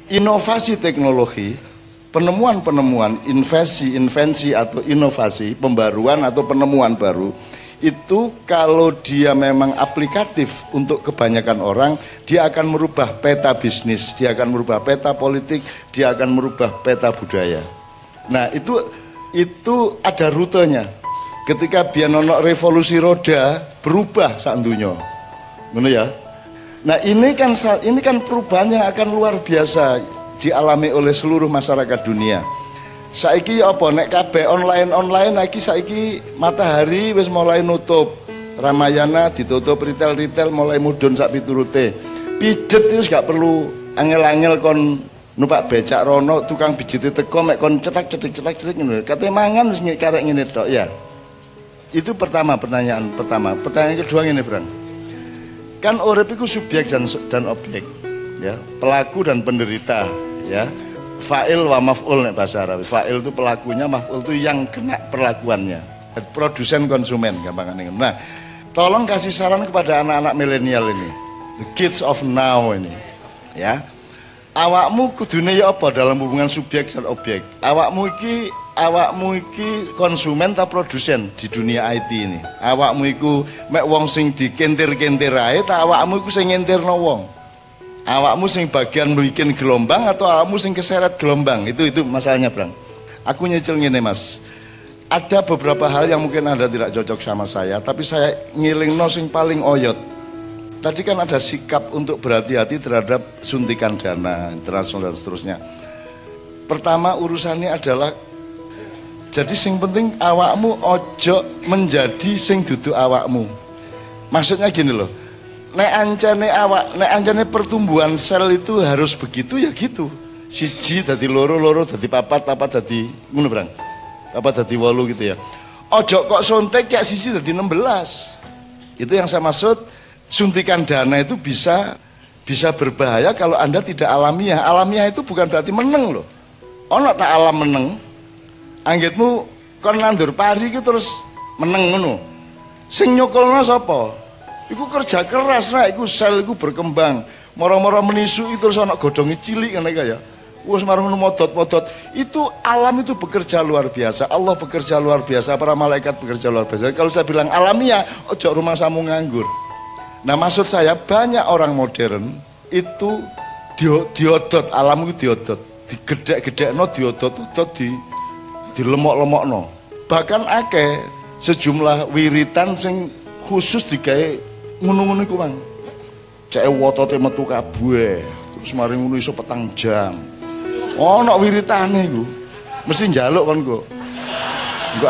inovasi teknologi, penemuan-penemuan, invensi atau inovasi, pembaruan atau penemuan baru, itu kalau dia memang aplikatif untuk kebanyakan orang, dia akan merubah peta bisnis, dia akan merubah peta politik, dia akan merubah peta budaya. Nah itu ada rutenya. Ketika biyen ono revolusi roda, berubah sak donya. Ngono ya. Nah, ini kan perubahan yang akan luar biasa dialami oleh seluruh masyarakat dunia. Saiki apa nek kabeh online lagi, saiki Matahari wis mulai nutup. Ramayana ditutup, retail mulai mudhun sak piturute. Pijet itu gak perlu angel-angel kon numpak becak rono, tukang pijite teko mek kon cetak ngono. Kate mangan wis karek ngene tok ya. Itu pertanyaan pertama. Pertanyaan kedua ngene, Bang. Kan urip iku subjek dan objek, ya, pelaku dan penderita, ya. Fa'il wa maf'ul nek bahasa Arab. Fa'il itu pelakunya, maf'ul itu yang kena perlakuannya. Produsen konsumen gampangane. Nah, tolong kasih saran kepada anak-anak milenial ini, the kids of now ini, ya. Awakmu kudune ya apa dalam hubungan subjek dan objek? Awakmu iki konsumen ta produsen di dunia IT ini? Awakmu iku mek wong sing dikentir-kentir ae ta awakmu iku sing ngentirno wong? Awakmu sing bagian bikin gelombang atau awakmu sing keseret gelombang? Itu masalahnya, Bang. Aku nyicil ngene, Mas. Ada beberapa hal yang mungkin Anda tidak cocok sama saya, tapi saya ngilingno sing paling oyot. Tadi kan ada sikap untuk berhati-hati terhadap suntikan dana internasional dan seterusnya. Pertama urusannya adalah, jadi sing penting awakmu ojo menjadi sing dudu awakmu. Maksudnya gini loh, nek ancane pertumbuhan sel itu harus begitu ya gitu. Siji dadi loro dadi papat dadi ngono, Bang. Papat dadi 8 gitu ya. Ojo kok suntik kayak siji dadi 16. Itu yang saya maksud. Suntikan dana itu bisa berbahaya kalau Anda tidak alamiah. Alamiah itu bukan berarti meneng loh. Ono tak alam meneng. Anggitmu kon nandur pari itu terus meneng ngono. Sing nyokolno sapa? Iku kerja keras nah, iku sel iku berkembang. Moro-moro menisu itu terus ono godhonge cilik ngene kaya. Wes marang modot-modot. Itu alam itu bekerja luar biasa. Allah bekerja luar biasa, para malaikat bekerja luar biasa. Kalau saya bilang alamiah, ojo rumah samu nganggur. Nah, maksud saya banyak orang modern itu diodot, alam itu diodot, digedek-gedekno, diodot-odot, dilemok-lemokno. Bahkan akeh sejumlah wiritan sing khusus digawe ngono-ngono iku, Bang. Cek wotote metu kabeh, terus mari ngono iso 4 jam. Ono wiritane iku. Mesti njaluk kon kok. Engko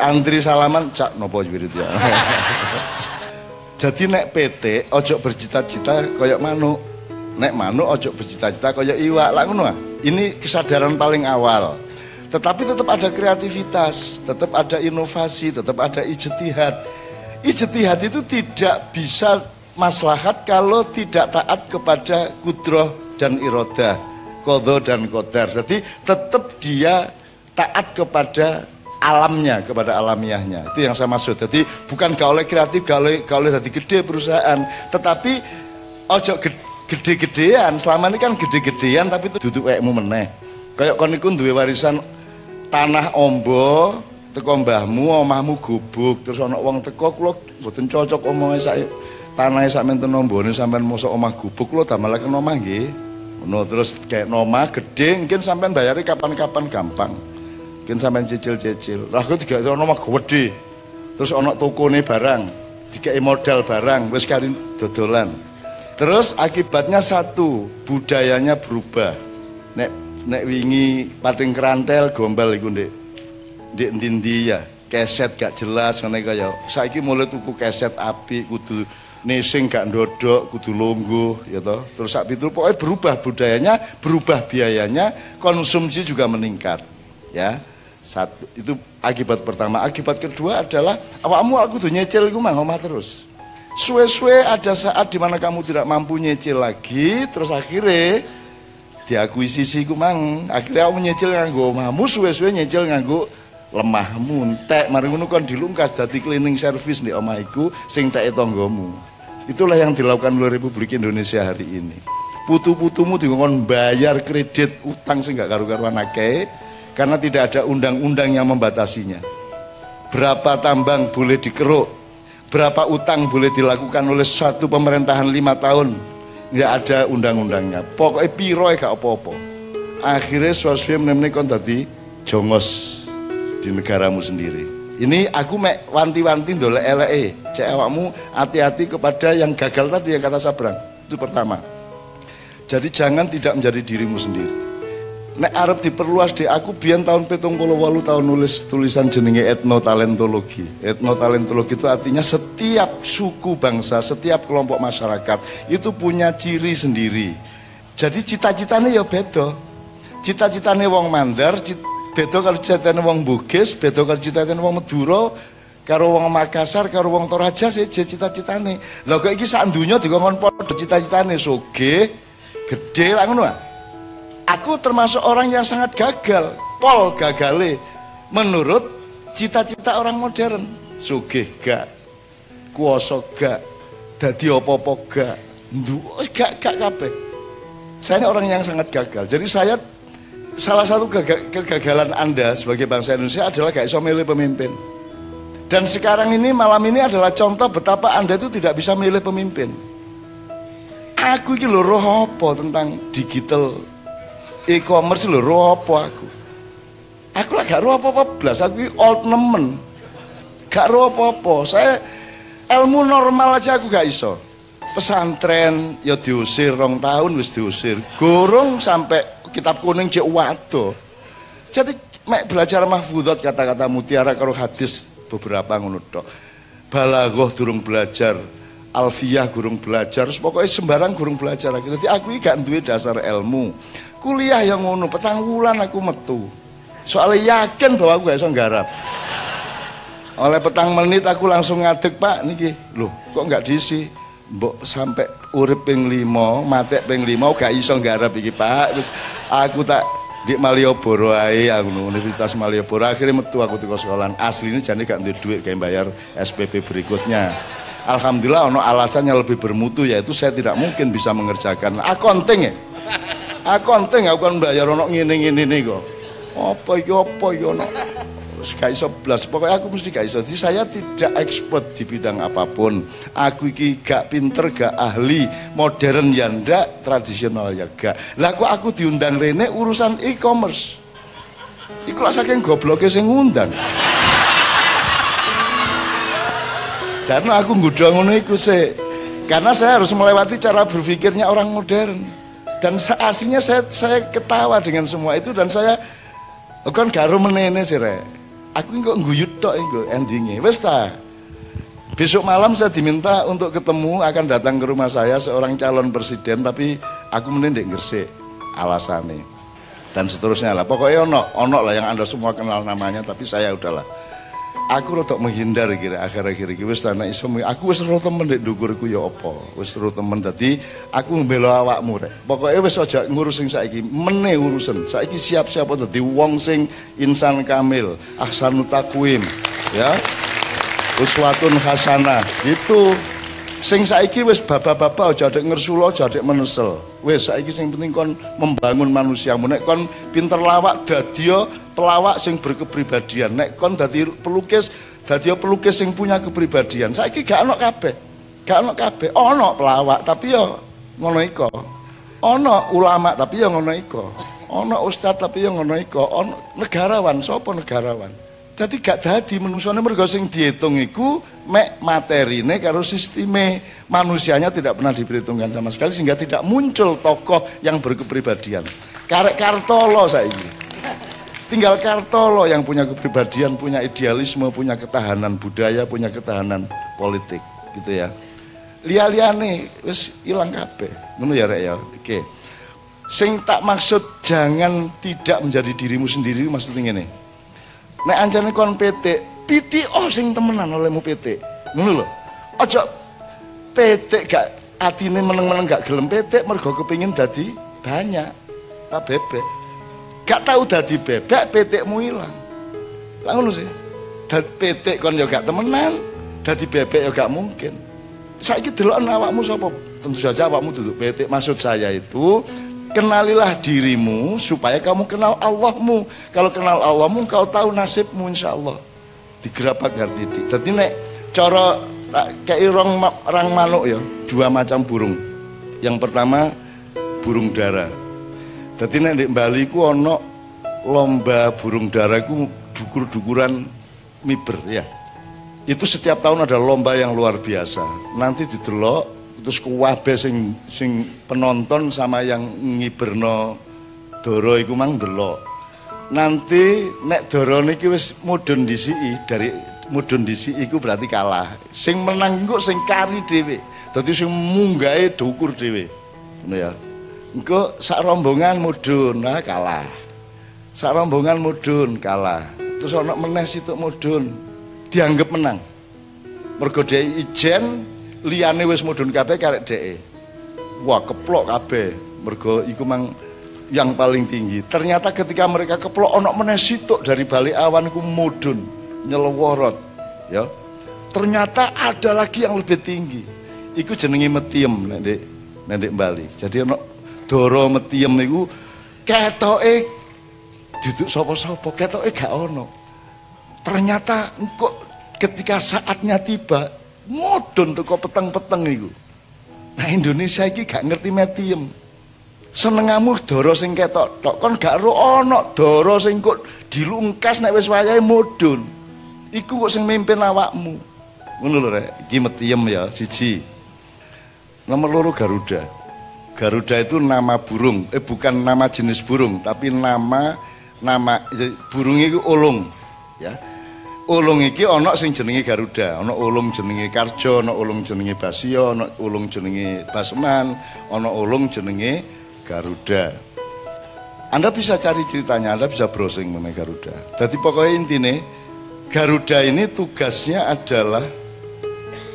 antri salaman, cak nopo wirit ya. Jadi nek PT ojo bercita-cita koyok manuk. Nek manuk ojo bercita-cita koyok iwak. Lah ngono. Ini kesadaran paling awal. Tetapi tetap ada kreativitas, tetap ada inovasi, tetap ada ijtihad. Ijtihad itu tidak bisa maslahat kalau tidak taat kepada kudroh dan irodah, qadha dan qadar. Jadi tetap dia taat kepada alamnya, kepada alamiahnya. Itu yang saya maksud. Jadi bukan gawe kreatif, gawe dadi gede perusahaan, tetapi ojo gede-gedean. Selama ini kan gede-gedean tapi itu duduk wekmu meneh. Kayak kon iku duwe warisan tanah ombo, teko mbahmu, omahmu gubuk, terus ana wong teko, kula mboten cocok omonge sak tanahe sak menten ombone sampean mosok omah gubuk, kula damelaken omah nggih. Ngono terus kayak omah gede, mungkin sampean bayari kapan-kapan gampang. Mungkin sampean cicil-cicil. Lah aku tiga ono omah gede. Terus ono tokone barang, dikai modal barang, wis kari dodolan. Terus akibatnya satu, budayanya berubah. Nek wingi pating kerantel gombal iku ndek endi-endi ya, keset gak jelas ngene kaya. Saiki mulai tuku keset apik, kudu nesing gak ndodok, kudu longgo ya toh. Terus sak pitu pokoknya berubah budayanya, berubah biayanya, konsumsi juga meningkat. Ya. Satu, itu akibat pertama. Akibat kedua adalah awakmu aku tuh nyecil iku mang omah terus. Suwe-suwe ada saat dimana kamu tidak mampu nyecil lagi, terus akhirnya diakuisisi ku mang, akhirnya kamu nyecil nganggo omahmu, suwe-suwe nyecil nganggo lemahmu, entek mari ngono kon dilungkas dadi cleaning service di omah iku sing teke tanggamu. Itulah yang dilakukan oleh Republik Indonesia hari ini. putu-putumu dikon bayar kredit utang sing gak karu-karuan akeh karena tidak ada undang-undang yang membatasinya. Berapa tambang boleh dikeruk, berapa utang boleh dilakukan oleh satu pemerintahan 5 tahun, nggak ada undang-undangnya. Pokoknya piro gak apa-apa. Akhirnya suasana menemani kon tadi jongos di negaramu sendiri. Ini aku mek wanti-wanti ndolek eleke, cek awakmu hati-hati kepada yang gagal tadi yang kata Sabrang. Itu pertama. Jadi jangan tidak menjadi dirimu sendiri. Nek arep diperluas deh, aku biyen tahun 78 tahun nulis tulisan jenenge etnotalentologi. Etnotalentologi itu artinya setiap suku bangsa, setiap kelompok masyarakat itu punya ciri sendiri. Jadi cita-citanya ya beda. Cita-citanya wong Mandar, beda karo cita-citane wong Bugis, beda karo cita-citane wong Madura, karo wong Makassar, karo wong Toraja seje cita-citane. Lha kok iki sak donya dikongkon padha cita-citane sugih, gedhe lak ngono. Aku termasuk orang yang sangat gagal, pol gagale menurut cita-cita orang modern. Sugih gak, kuwasa gak, dadi apa-apa gak, gak kabeh. Saya ini orang yang sangat gagal. Jadi saya salah satu kegagalan Anda sebagai bangsa Indonesia adalah gak iso milih pemimpin. Dan sekarang ini, malam ini adalah contoh betapa Anda itu tidak bisa milih pemimpin. Aku ini lho roh apa tentang digital e-commerce lho roh apa aku. Aku lah gak roh apa-apa blas, aku ini old nemen. Gak roh apa-apa. Saya ilmu normal aja aku gak iso. Pesantren ya diusir 2 tahun wis diusir. Gorong sampai kitab kuning cek waduh. Jadi mek belajar mahfudhat kata-kata mutiara karo hadis beberapa ngono tok. Balaghah durung belajar, alfiyah gurung belajar, pokoknya sembarang gurung belajar. Jadi aku gak duwe dasar ilmu. Kuliah yang ngono 4 wulan aku metu. Soalnya yakin bahwa aku gak iso nggarap. Oleh 4 menit aku langsung ngadeg, Pak, niki. Loh, kok gak diisi? Mbok sampai urip ping 5, matek ping 5 gak iso nggarap iki, Pak. Terus aku tak di Malioboro ae, aku Universitas Malioboro. Akhirnya metu aku teko sekolahan. Aslinya jane gak duwe duit kayak bayar SPP berikutnya. Alhamdulillah ono alasan yang lebih bermutu, yaitu saya tidak mungkin bisa mengerjakan accounting ya. Accounting aku kan bayar ono ngene-ngene kok. Apa iki ono. Gak iso blas, pokoknya aku mesti gak iso. Jadi saya tidak expert di bidang apapun. Aku iki gak pinter, gak ahli, modern ya ndak, tradisional ya gak. Lah kok aku diundang rene urusan e-commerce. Iku lah saking gobloke sing ngundang. Karena aku nggodha ngono iku sih. Karena saya harus melewati cara berpikirnya orang modern. Dan aslinya saya ketawa dengan semua itu, dan saya kan gak menene sih Rek. Aku kok guyut tok iku endingnya. Wis ta. Besok malam saya diminta untuk ketemu, akan datang ke rumah saya seorang calon presiden, tapi aku mending ndek Gresik alasane. Dan seterusnya lah. Pokoknya ono lah yang Anda semua kenal namanya, tapi saya udahlah. Aku rotok menghindar kira akhir-akhir iki wis ana iso aku wis ro temen ndek ndukurku ya apa. Wis ro temen dadi aku mbela awakmu Rek. Pokoke wis aja ngurus sing saiki, meneh urusan. Saiki siap-siap dadi wong sing insan kamil, ahsanut taqwim, ya. Uswatun hasanah. Gitu. Sing saiki wis baba-baba aja adek ngersula, aja adek menesel. Wis saiki sing penting kon membangun manusiamu. Nek kon pinter lawak dadi pelawak sing berkepribadian. Nek kon dadi pelukis sing punya kepribadian. Saiki gak ono kabeh. Gak ono kabeh. Ono pelawak tapi ya ngono iko. Ono ulama tapi ya ngono iko. Ono ustaz tapi ya ngono iko. Ono negarawan, sapa negarawan? Jadi gak dadi manusiane mergo sing diitung iku mek materine karo sisteme. Manusianya tidak pernah diperhitungkan sama sekali, sehingga tidak muncul tokoh yang berkepribadian. Karek Kartolo saiki. Tinggal Kartolo yang punya kepribadian, punya idealisme, punya ketahanan budaya, punya ketahanan politik, gitu ya. Liya-liyane wis ilang kabeh. Ngono ya Rek ya. Oke. Sing tak maksud jangan tidak menjadi dirimu sendiri maksudnya ngene. Nek anjane kon PT, PTO sing temenan olehmu PT. Ngono lho. Aja PT gak atine meneng-meneng gak gelem PT mergo kepengin dadi banyak. Tak bebek. Gak tahu dadi bebek, PT-mu ilang. Lah ngono sih. Dadi PT kon ya gak temenan, dadi bebek ya gak mungkin. saiki delok awakmu sapa? Tentu saja awakmu duduk petik. Maksud saya itu kenalilah dirimu supaya kamu kenal Allahmu. Kalau kenal Allahmu kau tahu nasibmu insyaallah. Digerabak gardidik. Dadi nek cara kayak rang manuk ya, dua macam burung. Yang pertama burung dara. Dadi nek di Bali ku ana lomba burung dara ku dukur-dukuran miber ya. Itu setiap tahun ada lomba yang luar biasa. Nanti didelok terus kuwabe sing penonton sama yang ngiberno dara iku mang ndelok. Nanti nek dara niki wis mudhun disiki, dari mudhun disiki iku berarti kalah. Sing menang engko sing kari dhewe. Dadi sing munggahe dukur dhewe. Ngono ya. Engko sak rombongan mudhun, nah kalah. Sak rombongan mudhun kalah. Terus ana meneh situk mudhun dianggap menang. Mergo dhek ijen liyane wis mudhun kabeh karek dhek. Wah, keplok kabeh. Mergo iku mang yang paling tinggi. Ternyata ketika mereka keplok ana meneh situk dari balik awan iku mudhun nyeleworot, ya. Ternyata ada lagi yang lebih tinggi. Iku jenenge metiem nek Bali. Jadi ana dara metiem niku ketoke duduk sapa-sapa, ketoke gak ono. Ternyata engkau ketika saatnya tiba mudhun teko peteng-peteng iku. Nah Indonesia iki gak ngerti metiem. Senengamu dara sing ketok tok kon gak ro ana dara sing kok dilungkas nek wis wayahe mudhun. Iku kok sing mimpin awakmu. Ngono lho rek, iki metiem ya siji. Nomor loro Garuda. Garuda itu nama burung, bukan nama jenis burung, tapi nama burung itu ulung, ya. Ulung iki ana sing jenenge Garuda, ana ulung jenenge Karjo, ana ulung jenenge Basio, ana ulung jenenge Basman, ana ulung jenenge Garuda. Anda bisa cari ceritanya, Anda bisa browsing mengenai Garuda. Jadi pokoknya intinya Garuda ini tugasnya adalah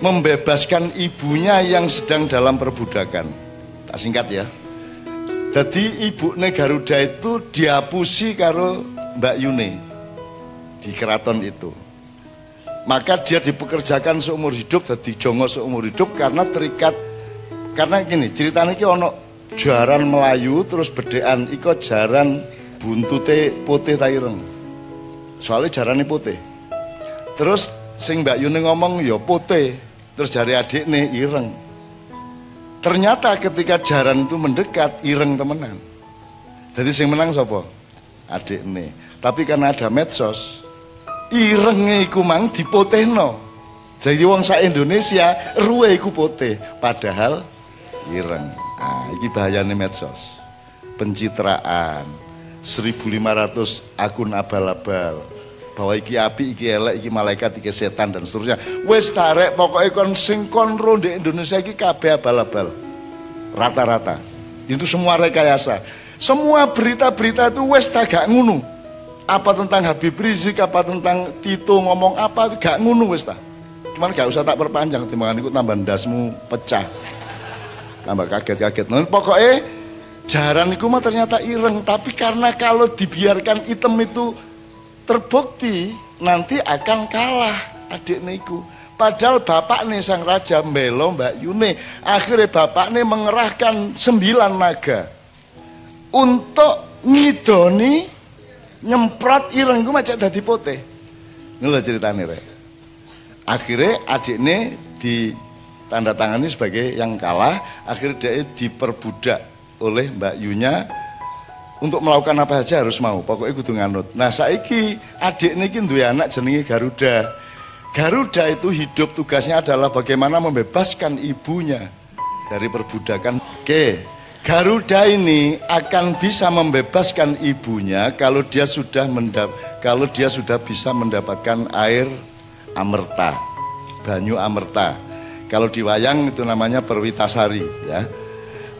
membebaskan ibunya yang sedang dalam perbudakan. Tak singkat ya. Jadi ibune Garuda itu diapusi karo Mbak Yune di keraton itu. Maka dia dipekerjakan seumur hidup, jadi jongo seumur hidup karena terikat. Karena gini ceritanya ini ono jaran Melayu terus bedean iko jaran buntute putih ta ireng. Soalnya jarannya putih. Terus sing Mbak Yune ngomong ya putih, terus jari adik nih ireng. Ternyata ketika jaran itu mendekat ireng temenan. Jadi sing menang sapa? Adik nih. Tapi karena ada medsos, irenge iku mang dipotehno. Jadi wong sak Indonesia ruwe iku putih, padahal ireng. Nah, iki bahayane medsos. Pencitraan. 1.500 akun abal-abal. Bahwa iki api, iki elek, iki malaikat, iki setan dan seterusnya. Wis tarek pokoknya kon sing konro di Indonesia iki kabeh abal-abal. Rata-rata. Itu semua rekayasa. Semua berita-berita itu wis tagak ngunu. Apa tentang Habib Rizik, apa tentang Tito ngomong apa, gak ngunu wis ta. Cuman gak usah tak perpanjang, timbangan itu tambah ndasmu pecah. Tambah kaget-kaget. Nah, pokoknya jaran itu mah ternyata ireng, tapi karena kalau dibiarkan item itu terbukti nanti akan kalah adik niku. Padahal bapak nih sang raja mbelo Mbak Yune. Akhirnya bapak nih mengerahkan 9 naga untuk ngidoni nyemprot ireng gue macam dadi putih. Ngono ceritanya rek. Akhirnya adiknya ditandatangani sebagai yang kalah. Akhirnya dia diperbudak oleh Mbak Yunya untuk melakukan apa saja harus mau. Pokoknya kudu nganut. Nah saiki adiknya iki duwe anak jenenge Garuda. Garuda itu hidup tugasnya adalah bagaimana membebaskan ibunya dari perbudakan. Oke. Garuda ini akan bisa membebaskan ibunya kalau dia sudah bisa mendapatkan air amerta, banyu amerta. Kalau di wayang itu namanya perwitasari, ya.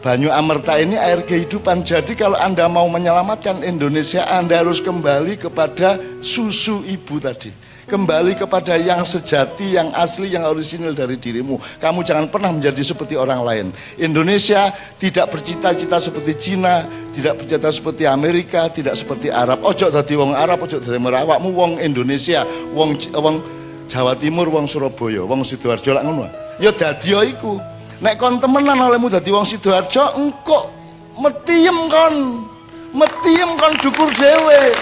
Banyu amerta ini air kehidupan. Jadi kalau Anda mau menyelamatkan Indonesia, Anda harus kembali kepada susu ibu tadi. Kembali kepada yang sejati, yang asli, yang orisinil dari dirimu. Kamu jangan pernah menjadi seperti orang lain. Indonesia tidak bercita-cita seperti Cina, tidak bercita seperti Amerika, tidak seperti Arab. Ojo dadi wong Arab, ojo dadi awakmu wong Indonesia, wong Jawa Timur, wong Surabaya, wong Sidoarjo lak ngono. ya dadi iku. Nek kon temenan olehmu dadi wong Sidoarjo, engko metiem kon dukur dhewe.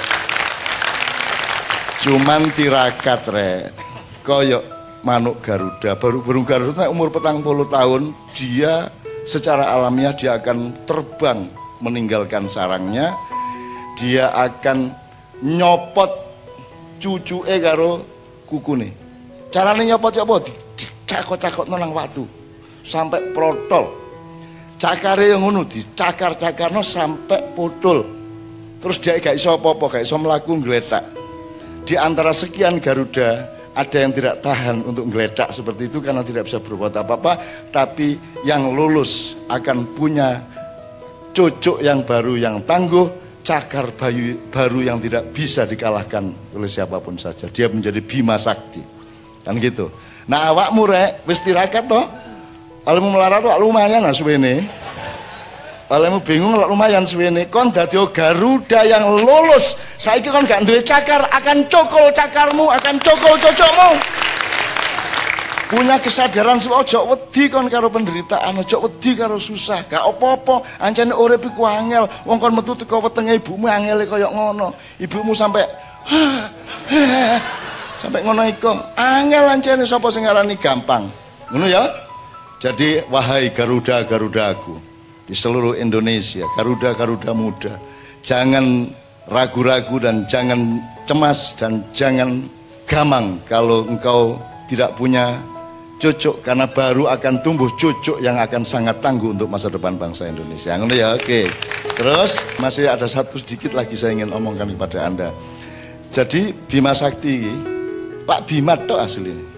Cuman tirakat rek koyok manuk Garuda, burung Garuda umur 40 tahun dia secara alamiah dia akan terbang meninggalkan sarangnya, dia akan nyopot cucuke karo kukune. Carane nyopot ya apa? Dicakok-cakok nang watu sampai protol. Cakare yang ngono dicakar-cakarno sampai putul. Terus dia gak iso apa-apa, gak iso mlaku ngletak. Di antara sekian Garuda ada yang tidak tahan untuk ngeledak seperti itu karena tidak bisa berbuat apa-apa, tapi yang lulus akan punya cucuk yang baru yang tangguh, cakar baru yang tidak bisa dikalahkan oleh siapapun saja. Dia menjadi Bima Sakti. Kan gitu. Nah, awakmu rek wis tirakat toh. Alemu melarat kok lumayan lah suwene. Alemu bingung kok lumayan suwene. Kon dadi Garuda yang lulus. Saiki kon gak duwe cakar, akan cokol cakarmu, akan cokol cocokmu. Punya kesadaran ojo wedi kon karo penderitaan, ojo wedi karo susah. Gak apa-apa, ancene urip iku angel. Wong kon metu teko wetenge ibumu angele kaya ngono. Ibumu sampai sampai ngono iku. Angel ancene sapa sing ngarani gampang. Ngono ya. Jadi wahai Garuda-Garudaku di seluruh Indonesia, Garuda-Garuda muda, jangan ragu-ragu dan jangan cemas dan jangan gamang kalau engkau tidak punya cucuk, karena baru akan tumbuh cucuk yang akan sangat tangguh untuk masa depan bangsa Indonesia. Ngono ya, oke. Terus masih ada satu sedikit lagi saya ingin omongkan kepada Anda. Jadi Bima Sakti, Pak Bima tok asline.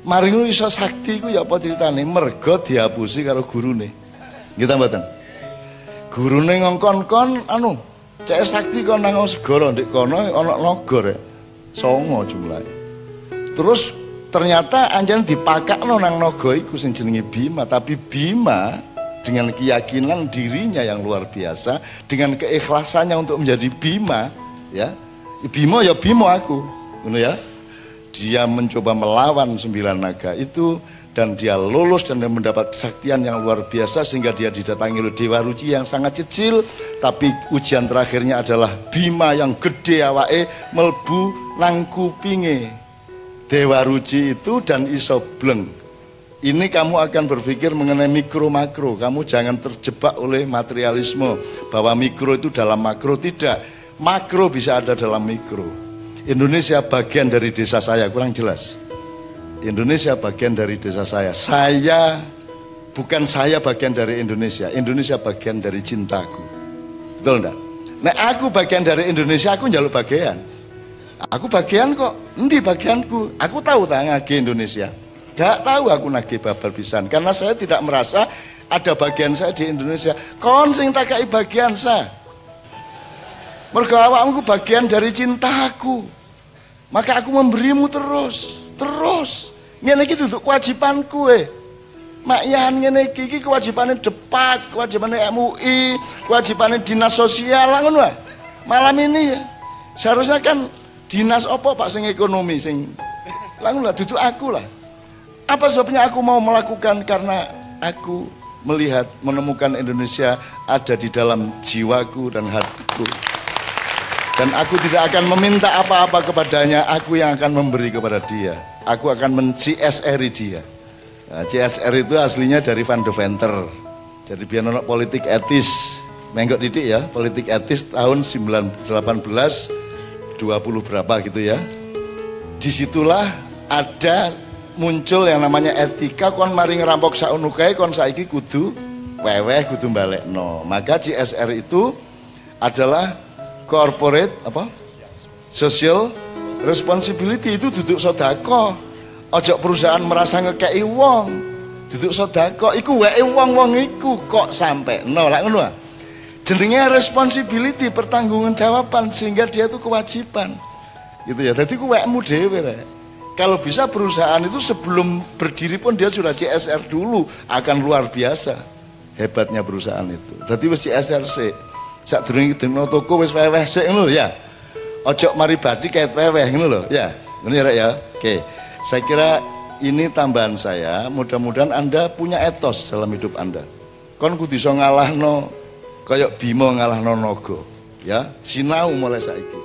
Mari ngono iso sakti ku ya apa ceritane? Mergo dihapusi karo gurune. Kita mboten. Gurune ngongkon-kon anu, cek sakti kon nang segara ndek kono ana naga rek. 9 jumlahe. Terus ternyata anjen dipakakno nang naga iku sing jenenge Bima, tapi Bima dengan keyakinan dirinya yang luar biasa, dengan keikhlasannya untuk menjadi Bima, ya. Bima ya Bima aku, ngono ya. Dia mencoba melawan 9 naga itu dan dia lulus dan dia mendapat kesaktian yang luar biasa sehingga dia didatangi oleh Dewa Ruci yang sangat kecil, tapi ujian terakhirnya adalah Bima yang gede awake melbu nang kupinge Dewa Ruci itu dan iso bleng. Ini kamu akan berpikir mengenai mikro makro, kamu jangan terjebak oleh materialisme bahwa mikro itu dalam makro, tidak. Makro bisa ada dalam mikro. Indonesia bagian dari desa saya, kurang jelas. Indonesia bagian dari desa saya. Bukan saya bagian dari Indonesia. Indonesia bagian dari cintaku. Betul enggak? Nah, aku bagian dari Indonesia, aku njaluk bagian. Aku bagian kok. Endi bagianku? Aku tahu tak ngage Indonesia. Gak tahu aku nagih babal pisan karena saya tidak merasa ada bagian saya di Indonesia. Kon sing takai bagian saya. Mergo awakmu bagian dari cintaku. Maka aku memberimu terus. Ngene iki duduk kewajibanku Mak Yan ngene iki kewajibane Depak, kewajibane MUI, kewajibane dinas sosial ngono wae. Malam ini ya. Seharusnya kan dinas apa Pak sing ekonomi sing ngono lah duduk aku lah. Apa sebabnya aku mau melakukan? Karena aku melihat menemukan Indonesia ada di dalam jiwaku dan hatiku. Dan aku tidak akan meminta apa-apa kepadanya, aku yang akan memberi kepada dia. Aku akan men-CSR-i dia. Nah, CSR itu aslinya dari Van de Venter. Jadi biar nonton politik etis. Menggok didik ya, politik etis tahun 1820 berapa gitu ya. Disitulah ada muncul yang namanya etika, kon mari ngerampok saunukai, kon saiki kudu weweh, kudu balekno. Maka CSR itu adalah corporate social responsibility, itu duduk sodako. Ojo perusahaan merasa ngekei wong, duduk sodako. Iku wae wong iku kok sampai nolak ngono. Jenenge responsibility, pertanggungjawaban jawaban, sehingga dia itu kewajiban. Gitu ya. Jadi ku wae mu dhewe rek. Kalau bisa perusahaan itu sebelum berdiri pun dia sudah CSR dulu, akan luar biasa hebatnya perusahaan itu. Jadi wis CSR sik. Sak durung dino toko wis weweh sik ngono ya. Ojo mari badi kayak weweh ngono lho ya. Ngono ya rek ya. Oke. Saya kira ini tambahan saya, mudah-mudahan Anda punya etos dalam hidup Anda. Kon kudu iso ngalahno kayak Bima ngalahno naga, ya. Sinau mulai saiki.